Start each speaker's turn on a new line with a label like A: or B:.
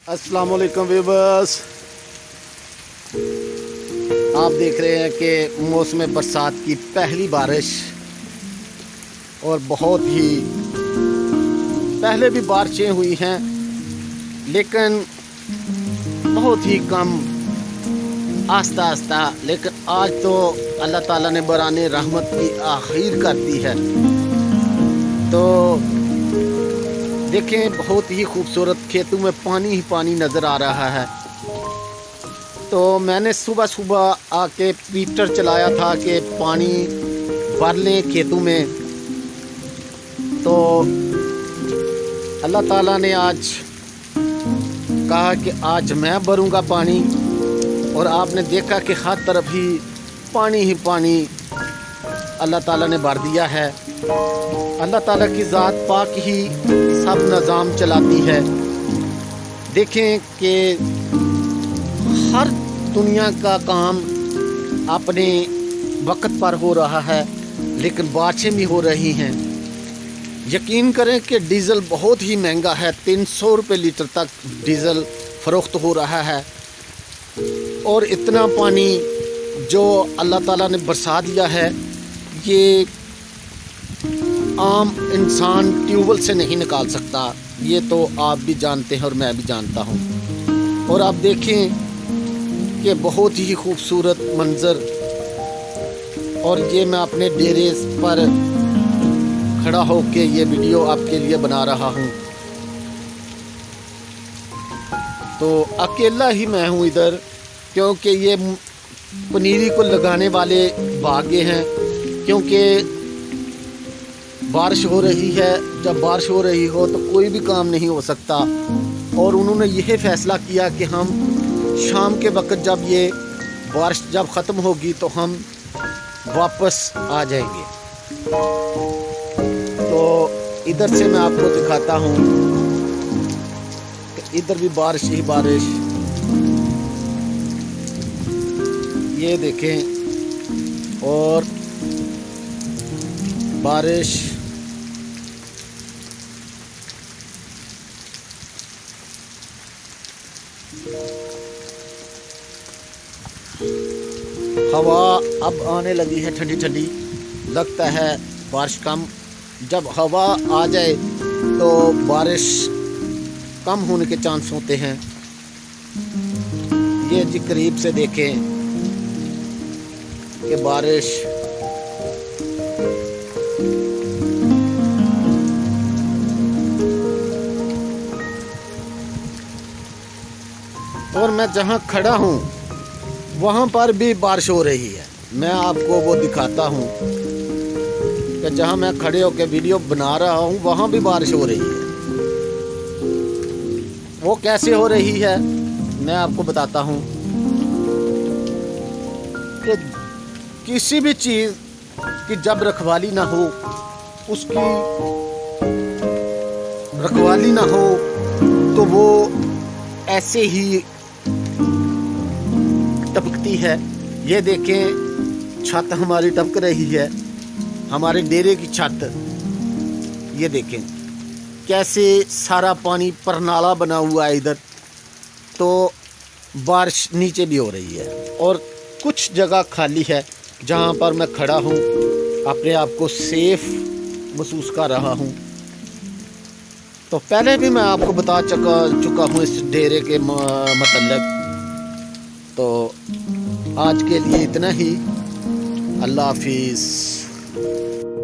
A: अस्सलाम वालेकुम व्यूअर्स, आप देख रहे हैं कि मौसम बरसात की पहली बारिश, और बहुत ही पहले भी बारिशें हुई हैं लेकिन बहुत ही कम, आस्ता आस्ता। लेकिन आज तो अल्लाह ताला ने बराने रहमत की आखिर कर दी है। तो देखें, बहुत ही खूबसूरत खेतों में पानी ही पानी नज़र आ रहा है। तो मैंने सुबह सुबह आके पीटर चलाया था कि पानी भर लें खेतों में। तो अल्लाह ताला ने आज कहा कि आज मैं भरूंगा पानी, और आपने देखा कि हर तरफ ही पानी अल्लाह ताला ने भर दिया है। अल्लाह ताला की ज़ात पाक ही सब निज़ाम चलाती है। देखें कि हर दुनिया का काम अपने वक्त पर हो रहा है, लेकिन बारिशें भी हो रही हैं। यकीन करें कि डीज़ल बहुत ही महंगा है, 300 रुपये लीटर तक डीज़ल फ़रोख्त हो रहा है। और इतना पानी जो अल्लाह ताला ने बरसा दिया है, ये आम इंसान ट्यूबवेल से नहीं निकाल सकता। ये तो आप भी जानते हैं और मैं भी जानता हूँ। और आप देखें कि बहुत ही खूबसूरत मंज़र, और ये मैं अपने डेरे पर खड़ा होकर ये वीडियो आपके लिए बना रहा हूँ। तो अकेला ही मैं हूँ इधर, क्योंकि ये पनीरी को लगाने वाले भागे हैं, क्योंकि बारिश हो रही है। जब बारिश हो रही हो तो कोई भी काम नहीं हो सकता। और उन्होंने यह फ़ैसला किया कि हम शाम के वक्त जब ये बारिश जब ख़त्म होगी तो हम वापस आ जाएंगे। तो इधर से मैं आपको दिखाता हूँ कि इधर भी बारिश ही बारिश। ये देखें, और बारिश हवा अब आने लगी है, ठंडी ठंडी लगता है। बारिश कम, जब हवा आ जाए तो बारिश कम होने के चांस होते हैं। ये जी करीब से देखें कि बारिश और मैं जहाँ खड़ा हूँ वहाँ पर भी बारिश हो रही है। मैं आपको वो दिखाता हूँ कि जहाँ मैं खड़े होकर वीडियो बना रहा हूँ वहाँ भी बारिश हो रही है। वो कैसे हो रही है मैं आपको बताता हूँ कि किसी भी चीज़ की जब रखवाली ना हो, उसकी रखवाली ना हो तो वो ऐसे ही टपकती है। ये देखें, छत हमारी टपक रही है, हमारे डेरे की छत। ये देखें कैसे सारा पानी पर नाला बना हुआ है इधर। तो बारिश नीचे भी हो रही है, और कुछ जगह खाली है जहाँ पर मैं खड़ा हूँ, अपने आप को सेफ महसूस कर रहा हूँ। तो पहले भी मैं आपको बता चुका हूँ इस डेरे के मतलब। तो आज के लिए इतना ही। अल्लाह हाफिज़।